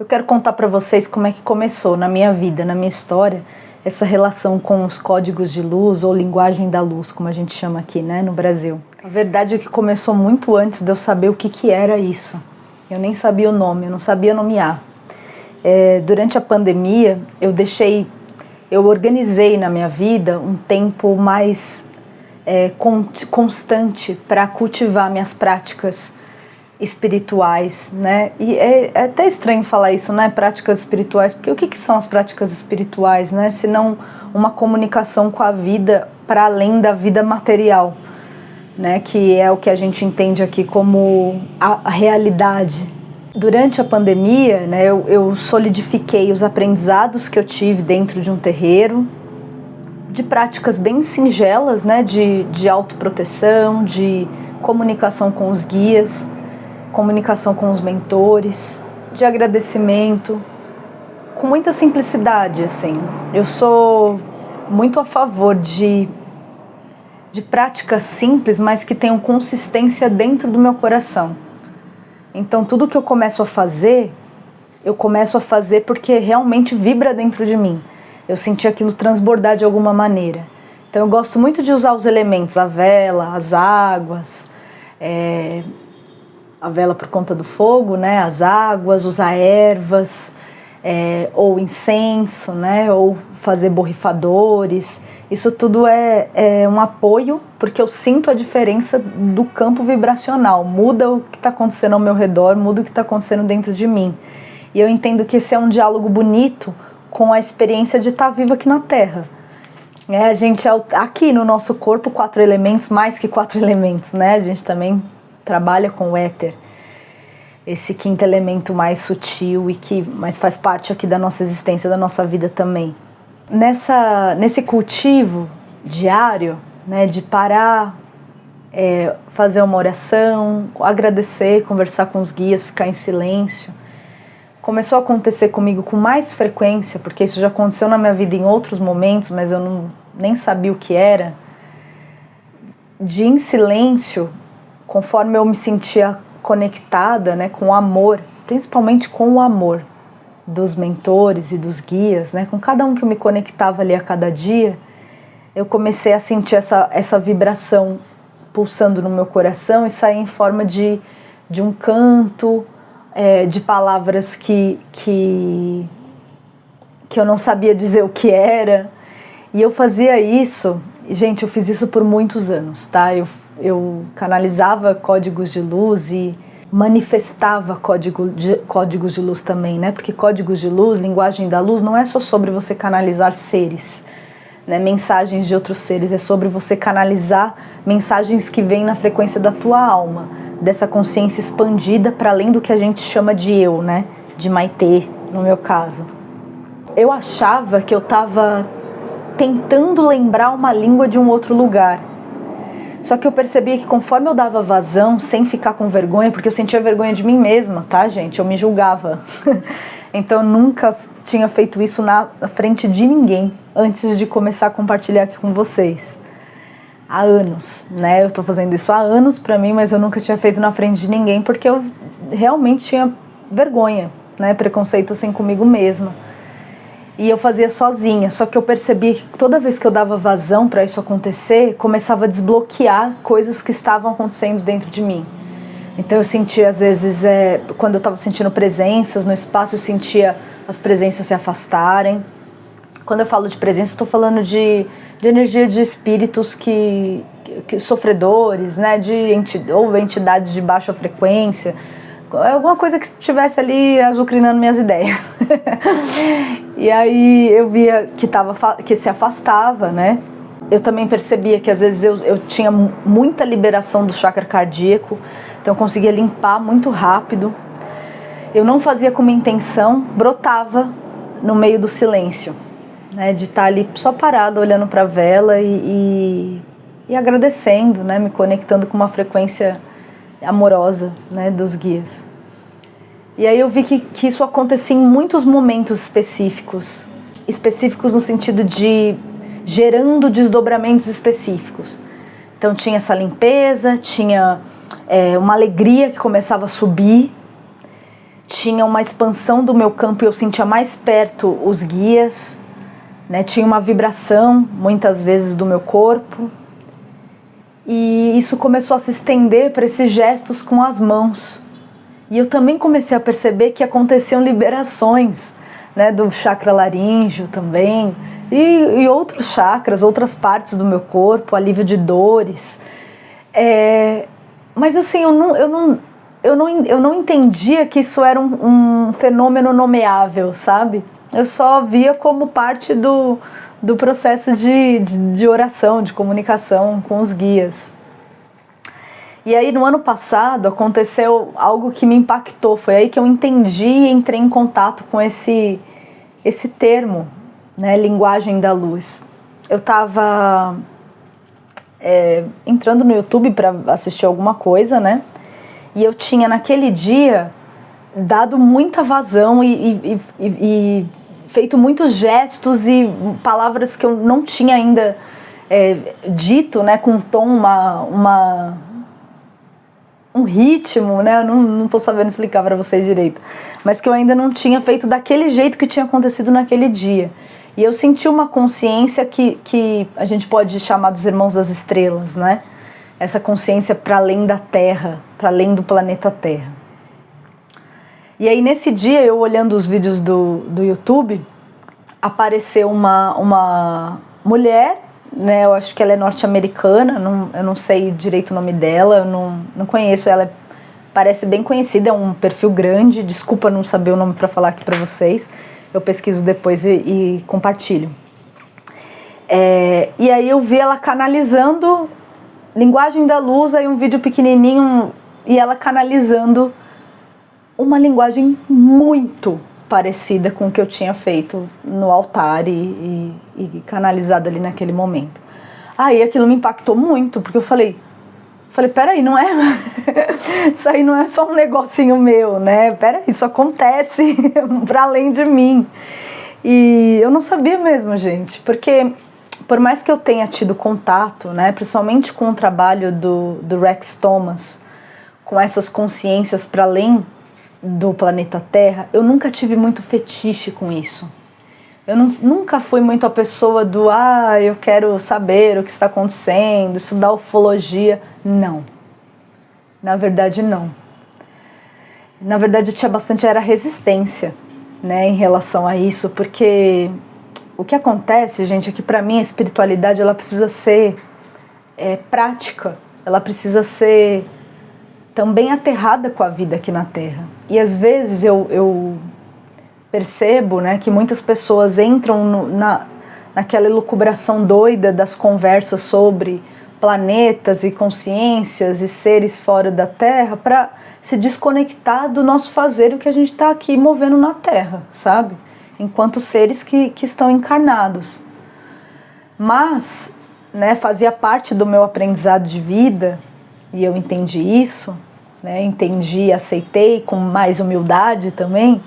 Eu quero contar para vocês como é que começou na minha vida, na minha história, essa relação com os códigos de luz ou linguagem da luz, como a gente chama aqui, né, no Brasil. A verdade é que começou muito antes de eu saber o que era isso. Eu nem sabia o nome, eu não sabia nomear. Durante a pandemia, eu organizei na minha vida um tempo mais constante para cultivar minhas práticas espirituais, né? E é até estranho falar isso, né? Práticas espirituais, porque o que são as práticas espirituais, né? Se não uma comunicação com a vida para além da vida material, né? Que é o que a gente entende aqui como a realidade. Durante a pandemia, né, eu solidifiquei os aprendizados que eu tive dentro de um terreiro, de práticas bem singelas, né? De autoproteção, de comunicação com os guias, comunicação com os mentores, de agradecimento, com muita simplicidade, assim. Eu sou muito a favor de práticas simples, mas que tenham consistência dentro do meu coração. Então, tudo que eu começo a fazer porque realmente vibra dentro de mim. Eu senti aquilo transbordar de alguma maneira. Então, eu gosto muito de usar os elementos, a vela, as águas, a vela por conta do fogo, né? As águas, usar ervas, ou incenso, né? Ou fazer borrifadores. Isso tudo é um apoio, porque eu sinto a diferença do campo vibracional. Muda o que está acontecendo ao meu redor, muda o que está acontecendo dentro de mim. E eu entendo que esse é um diálogo bonito com a experiência de estar viva aqui na Terra. A gente, aqui no nosso corpo, 4 elementos, mais que 4 elementos, né? A gente também trabalha com o éter, esse quinto elemento mais sutil mas faz parte aqui da nossa existência, da nossa vida também. Nesse cultivo diário, né, de parar, fazer uma oração, agradecer, conversar com os guias, ficar em silêncio, começou a acontecer comigo com mais frequência, porque isso já aconteceu na minha vida em outros momentos, mas eu nem sabia o que era, de em silêncio, conforme eu me sentia conectada, né, com o amor, principalmente com o amor dos mentores e dos guias, né, com cada um que eu me conectava ali a cada dia, eu comecei a sentir essa vibração pulsando no meu coração e sair em forma de um canto, de palavras que eu não sabia dizer o que era. E eu fazia isso, gente, eu fiz isso por muitos anos, tá? Eu canalizava códigos de luz e manifestava códigos de luz também, né? Porque códigos de luz, linguagem da luz, não é só sobre você canalizar seres, né? Mensagens de outros seres, é sobre você canalizar mensagens que vêm na frequência da tua alma, dessa consciência expandida para além do que a gente chama de eu, né? De Maitê, no meu caso. Eu achava que eu estava tentando lembrar uma língua de um outro lugar. Só que eu percebia que conforme eu dava vazão, sem ficar com vergonha, porque eu sentia vergonha de mim mesma, tá, gente? Eu me julgava. Então eu nunca tinha feito isso na frente de ninguém antes de começar a compartilhar aqui com vocês. Há anos, né? Eu tô fazendo isso há anos pra mim, mas eu nunca tinha feito na frente de ninguém porque eu realmente tinha vergonha, né? Preconceito assim comigo mesma. E eu fazia sozinha, só que eu percebi que toda vez que eu dava vazão para isso acontecer, começava a desbloquear coisas que estavam acontecendo dentro de mim. Então eu sentia, às vezes, quando eu estava sentindo presenças no espaço, eu sentia as presenças se afastarem. Quando eu falo de presença, estou falando de energia de espíritos que sofredores, né, ou entidades de baixa frequência, alguma coisa que estivesse ali azucrinando minhas ideias. E aí eu via que se afastava, né? Eu também percebia que às vezes eu tinha muita liberação do chakra cardíaco, então eu conseguia limpar muito rápido. Eu não fazia com uma intenção, brotava no meio do silêncio, né? De estar ali só parada, olhando para a vela e agradecendo, né? Me conectando com uma frequência amorosa, né, dos guias. E aí eu vi que isso acontecia em muitos momentos específicos no sentido de gerando desdobramentos específicos. Então tinha essa limpeza, tinha uma alegria que começava a subir, tinha uma expansão do meu campo e eu sentia mais perto os guias, né? Tinha uma vibração, muitas vezes, do meu corpo. E isso começou a se estender para esses gestos com as mãos. E eu também comecei a perceber que aconteciam liberações, né, do chakra laríngeo também, e outros chakras, outras partes do meu corpo, alívio de dores. Mas assim, eu não entendia que isso era um fenômeno nomeável, sabe? Eu só via como parte do processo de oração, de comunicação com os guias. E aí no ano passado aconteceu algo que me impactou, foi aí que eu entendi e entrei em contato com esse termo, né, linguagem da luz. Eu estava entrando no YouTube para assistir alguma coisa, né, e eu tinha naquele dia dado muita vazão e feito muitos gestos e palavras que eu não tinha ainda dito, né, com um tom, um ritmo, né? Eu não tô sabendo explicar para vocês direito, mas que eu ainda não tinha feito daquele jeito que tinha acontecido naquele dia. E eu senti uma consciência que a gente pode chamar dos irmãos das estrelas, né? Essa consciência para além da Terra, para além do planeta Terra. E aí nesse dia, eu olhando os vídeos do YouTube, apareceu uma mulher, né, eu acho que ela é norte-americana, eu não sei direito o nome dela, eu não conheço ela, parece bem conhecida, é um perfil grande, desculpa não saber o nome para falar aqui para vocês, eu pesquiso depois e compartilho. E aí eu vi ela canalizando linguagem da luz, aí um vídeo pequenininho, e ela canalizando uma linguagem muito parecida com o que eu tinha feito no altar e canalizado ali naquele momento. Aí aquilo me impactou muito, porque eu falei, peraí, não é? Isso aí não é só um negocinho meu, né? Peraí, isso acontece para além de mim. E eu não sabia mesmo, gente, porque por mais que eu tenha tido contato, né, principalmente com o trabalho do Rex Thomas, com essas consciências para além do planeta Terra, eu nunca tive muito fetiche com isso. Eu nunca fui muito a pessoa do eu quero saber o que está acontecendo, estudar ufologia. Não. Na verdade, não. Na verdade, eu tinha bastante resistência, né, em relação a isso, porque o que acontece, gente, é que para mim a espiritualidade ela precisa ser prática, ela precisa ser também aterrada com a vida aqui na Terra. E às vezes eu percebo, né, que muitas pessoas entram naquela elucubração doida das conversas sobre planetas e consciências e seres fora da Terra para se desconectar do nosso fazer, o que a gente está aqui movendo na Terra, sabe? Enquanto seres que estão encarnados. Mas, né, fazia parte do meu aprendizado de vida, e eu entendi isso, né, entendi e aceitei com mais humildade também,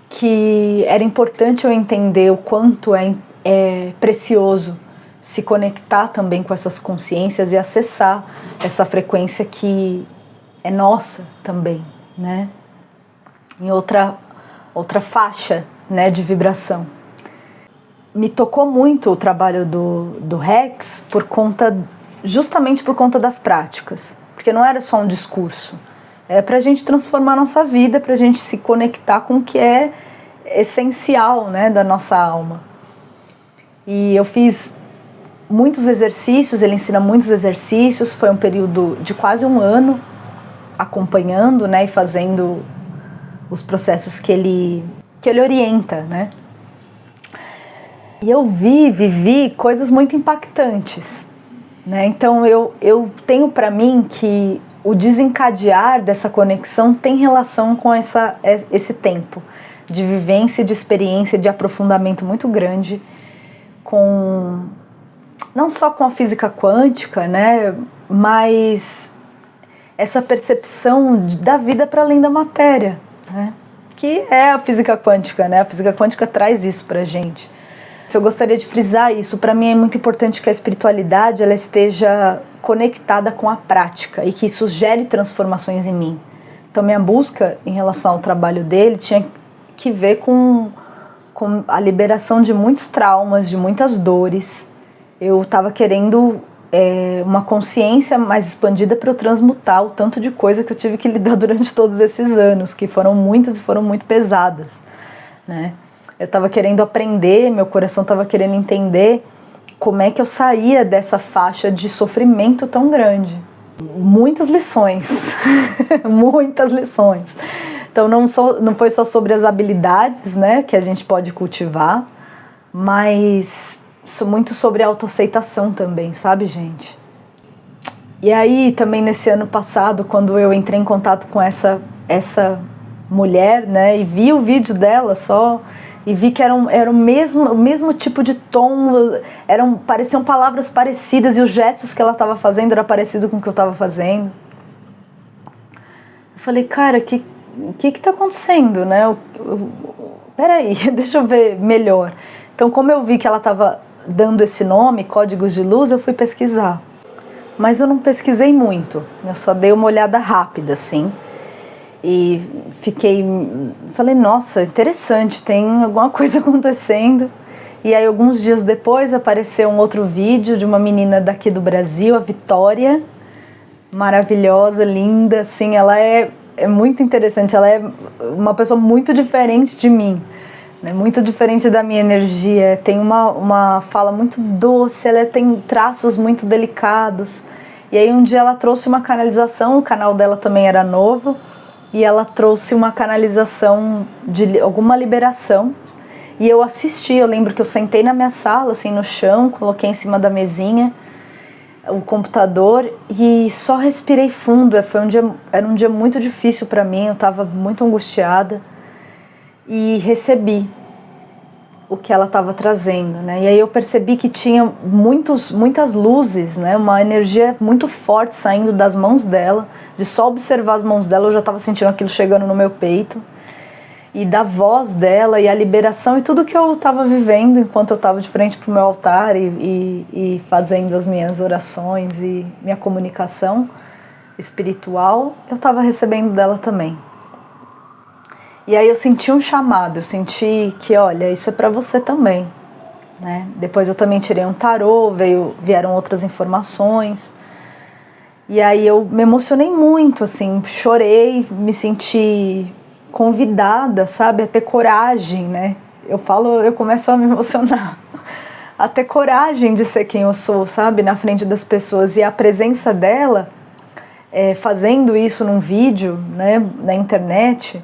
que era importante eu entender o quanto é precioso se conectar também com essas consciências e acessar essa frequência que é nossa também, né, em outra faixa, né, de vibração. Me tocou muito o trabalho do Rex justamente por conta das práticas, porque não era só um discurso, é para a gente transformar a nossa vida, para a gente se conectar com o que é essencial, né, da nossa alma. E eu fiz muitos exercícios, ele ensina muitos exercícios, foi um período de quase um ano acompanhando, né, e fazendo os processos que ele orienta, né. E eu vivi coisas muito impactantes, né? Então eu tenho para mim que o desencadear dessa conexão tem relação com esse tempo de vivência, de experiência, de aprofundamento muito grande, não só com a física quântica, né? Mas essa percepção da vida para além da matéria, né? Que é a física quântica, né? A física quântica traz isso pra gente. Eu gostaria de frisar isso. Para mim é muito importante que a espiritualidade ela esteja conectada com a prática e que isso gere transformações em mim, Então minha busca em relação ao trabalho dele tinha que ver com a liberação de muitos traumas, de muitas dores. Eu estava querendo uma consciência mais expandida para eu transmutar o tanto de coisa que eu tive que lidar durante todos esses anos, que foram muitas e foram muito pesadas, né? Eu estava querendo aprender, meu coração estava querendo entender como é que eu saía dessa faixa de sofrimento tão grande. Muitas lições, muitas lições. Então não foi só sobre as habilidades, né, que a gente pode cultivar, mas muito sobre autoaceitação também, sabe, gente? E aí também nesse ano passado, quando eu entrei em contato com essa mulher, né, e vi o vídeo dela só, e vi que era o mesmo tipo de tom, pareciam palavras parecidas e os gestos que ela estava fazendo era parecido com o que eu estava fazendo. Eu falei, cara, o que está acontecendo, né? Peraí, deixa eu ver melhor. Então, como eu vi que ela estava dando esse nome, Códigos de Luz, eu fui pesquisar. Mas eu não pesquisei muito, eu só dei uma olhada rápida, assim. E falei, nossa, interessante, tem alguma coisa acontecendo. E aí alguns dias depois apareceu um outro vídeo de uma menina daqui do Brasil, a Vitória, maravilhosa, linda, assim, ela é muito interessante, ela é uma pessoa muito diferente de mim, né? Muito diferente da minha energia, tem uma fala muito doce, ela tem traços muito delicados. E aí um dia ela trouxe uma canalização, o canal dela também era novo, e ela trouxe uma canalização de alguma liberação, e eu assisti. Eu lembro que eu sentei na minha sala, assim, no chão, coloquei em cima da mesinha o computador e só respirei fundo. Era um dia muito difícil para mim, eu estava muito angustiada, e recebi o que ela estava trazendo, né? E aí eu percebi que tinha muitas luzes, né? Uma energia muito forte saindo das mãos dela. De só observar as mãos dela eu já estava sentindo aquilo chegando no meu peito, e da voz dela e a liberação e tudo que eu estava vivendo enquanto eu estava de frente para o meu altar e fazendo as minhas orações e minha comunicação espiritual, eu estava recebendo dela também. E aí eu senti um chamado, eu senti que, olha, isso é para você também, né? Depois eu também tirei um tarô, vieram outras informações. E aí eu me emocionei muito, assim, chorei, me senti convidada, sabe, a ter coragem, né? Eu começo a me emocionar, a ter coragem de ser quem eu sou, sabe, na frente das pessoas. E a presença dela, fazendo isso num vídeo, né, na internet,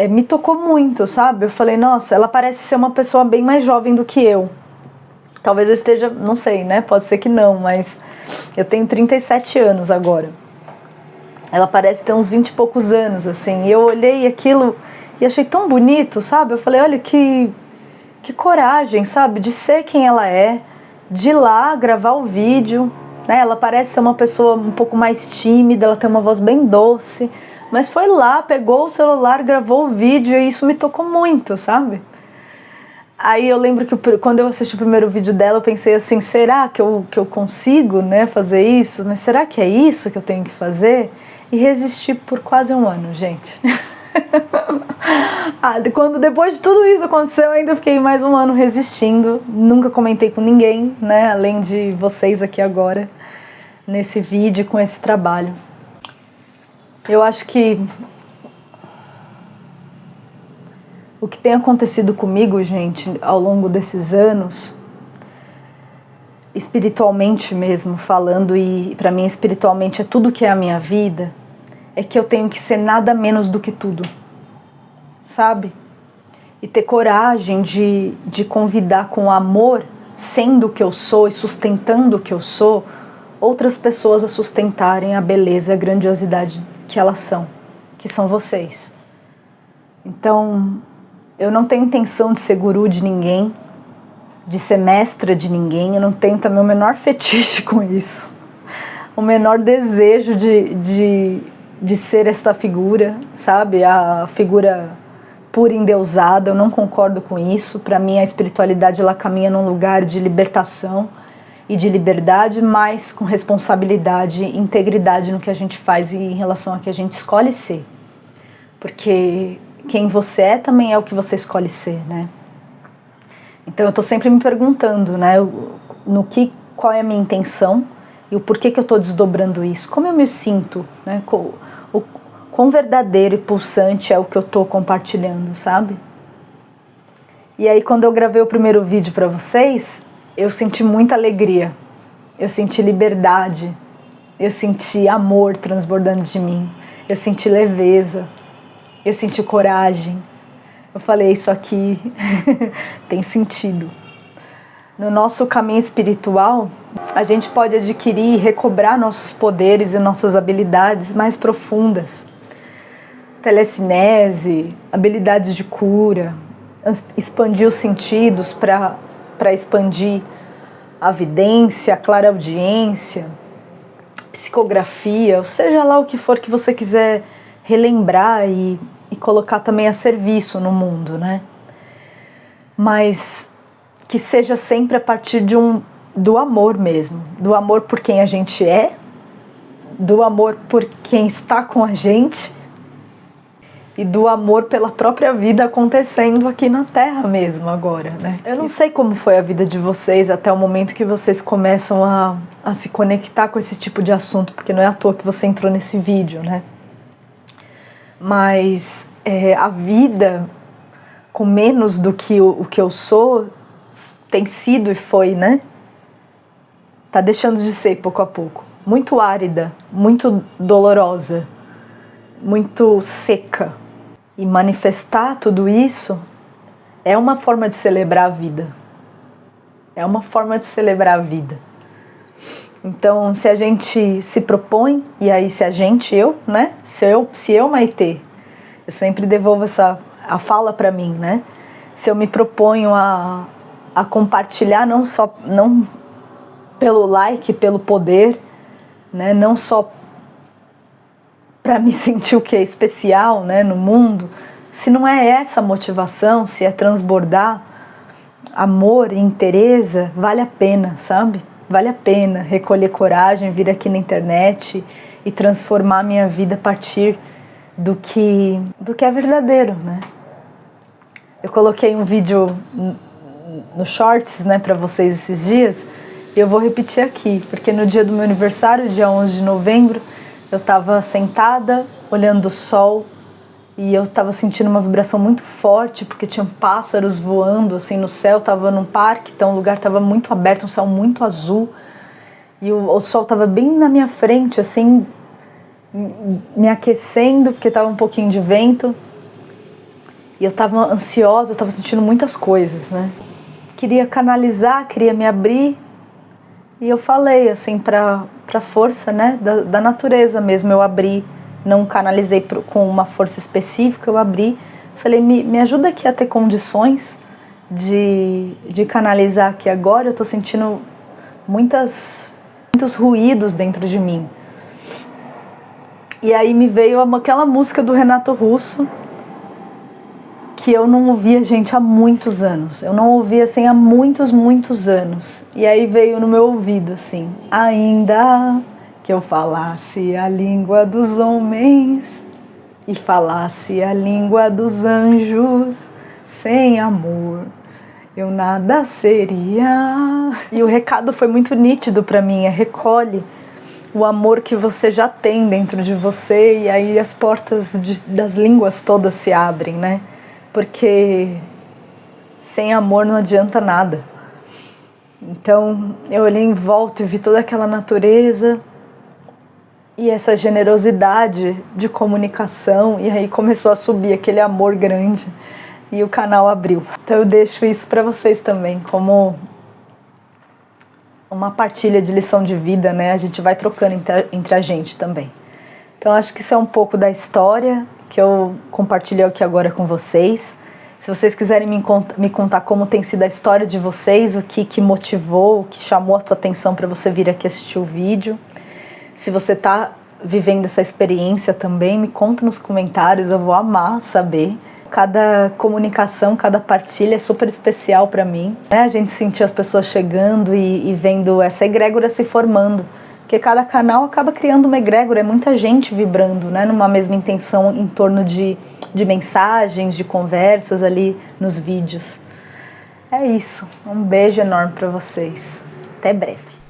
me tocou muito, sabe? Eu falei, nossa, ela parece ser uma pessoa bem mais jovem do que eu. Talvez eu esteja, não sei, né? Pode ser que não, mas eu tenho 37 anos agora. Ela parece ter uns 20 e poucos anos, assim. E eu olhei aquilo e achei tão bonito, sabe? Eu falei, olha que coragem, sabe? De ser quem ela é, de ir lá gravar o vídeo, né? Ela parece ser uma pessoa um pouco mais tímida, ela tem uma voz bem doce, mas foi lá, pegou o celular, gravou o vídeo, e isso me tocou muito, sabe? Aí eu lembro que quando eu assisti o primeiro vídeo dela, eu pensei assim, será que eu consigo, né, fazer isso? Mas será que é isso que eu tenho que fazer? E resisti por quase um ano, gente. Depois de tudo isso aconteceu, eu ainda fiquei mais um ano resistindo. Nunca comentei com ninguém, né, além de vocês aqui agora, nesse vídeo, com esse trabalho. Eu acho que o que tem acontecido comigo, gente, ao longo desses anos, espiritualmente mesmo falando, e para mim espiritualmente é tudo que é a minha vida, é que eu tenho que ser nada menos do que tudo, sabe? E ter coragem de convidar com amor, sendo o que eu sou e sustentando o que eu sou, outras pessoas a sustentarem a beleza e a grandiosidade que elas são, que são vocês. Então, eu não tenho intenção de ser guru de ninguém, de ser mestra de ninguém, eu não tenho também o menor fetiche com isso, o menor desejo de ser esta figura, sabe, a figura pura endeusada. Eu não concordo com isso. Para mim a espiritualidade, ela caminha num lugar de libertação e de liberdade, mas com responsabilidade e integridade no que a gente faz e em relação a que a gente escolhe ser. porque quem você é também é o que você escolhe ser, né? Então eu tô sempre me perguntando, né, qual é a minha intenção e o porquê que eu tô desdobrando isso, como eu me sinto, né, o quão verdadeiro e pulsante é o que eu tô compartilhando, sabe? E aí quando eu gravei o primeiro vídeo para vocês, eu senti muita alegria, eu senti liberdade, eu senti amor transbordando de mim, eu senti leveza, eu senti coragem. Eu falei, isso aqui tem sentido. No nosso caminho espiritual, a gente pode adquirir e recobrar nossos poderes e nossas habilidades mais profundas. Telecinese, habilidades de cura, expandir os sentidos para expandir a vidência, a clareaudiência, psicografia, ou seja lá o que for que você quiser relembrar e colocar também a serviço no mundo, né? Mas que seja sempre a partir do amor mesmo, do amor por quem a gente é, do amor por quem está com a gente e do amor pela própria vida acontecendo aqui na Terra mesmo agora, né? Eu não sei como foi a vida de vocês até o momento que vocês começam a se conectar com esse tipo de assunto, porque não é à toa que você entrou nesse vídeo, né? Mas a vida com menos do que o que eu sou tem sido e foi, né? Tá deixando de ser pouco a pouco. Muito árida, muito dolorosa, muito seca. E manifestar tudo isso é uma forma de celebrar a vida. É uma forma de celebrar a vida. Então, se a gente se propõe, e aí eu, né? Se eu, Maitê, eu sempre devolvo a fala para mim, né? Se eu me proponho a compartilhar não pelo like, pelo poder, né? Não só para me sentir o que é especial, né, no mundo, se não é essa a motivação, se é transbordar amor e interesse, vale a pena, sabe? Vale a pena recolher coragem, vir aqui na internet e transformar minha vida a partir do que é verdadeiro, né? Eu coloquei um vídeo no Shorts, né, para vocês esses dias, e eu vou repetir aqui, porque no dia do meu aniversário, dia 11 de novembro, eu estava sentada, olhando o sol, e eu estava sentindo uma vibração muito forte, porque tinham pássaros voando assim no céu. Estava num parque, então o lugar estava muito aberto, um céu muito azul, e o sol estava bem na minha frente, assim, me aquecendo, porque estava um pouquinho de vento, e eu estava ansiosa, eu estava sentindo muitas coisas, né? Queria canalizar, queria me abrir, e eu falei assim para força, né, da natureza mesmo. Eu abri, não canalizei com uma força específica, eu abri, falei, me ajuda aqui a ter condições de canalizar aqui agora. Eu tô sentindo muitos ruídos dentro de mim. E aí me veio aquela música do Renato Russo, que eu não ouvia, gente, há muitos anos. Eu não ouvia, assim, há muitos anos. E aí veio no meu ouvido, assim, ainda que eu falasse a língua dos homens e falasse a língua dos anjos, sem amor eu nada seria. E o recado foi muito nítido para mim, recolhe o amor que você já tem dentro de você, e aí as portas das línguas todas se abrem, né? Porque sem amor não adianta nada. Então eu olhei em volta e vi toda aquela natureza e essa generosidade de comunicação, e aí começou a subir aquele amor grande e o canal abriu. Então eu deixo isso para vocês também, como uma partilha de lição de vida, né? A gente vai trocando entre a gente também. Então acho que isso é um pouco da história que eu compartilhei aqui agora com vocês. Se vocês quiserem me contar como tem sido a história de vocês, o que motivou, o que chamou a tua atenção para você vir aqui assistir o vídeo. Se você está vivendo essa experiência também, me conta nos comentários, eu vou amar saber. Cada comunicação, cada partilha é super especial para mim, né? A gente sentir as pessoas chegando e vendo essa egrégora se formando Porque cada canal acaba criando uma egrégora, é muita gente vibrando, né, numa mesma intenção em torno de mensagens, de conversas ali nos vídeos. É isso, um beijo enorme para vocês. Até breve.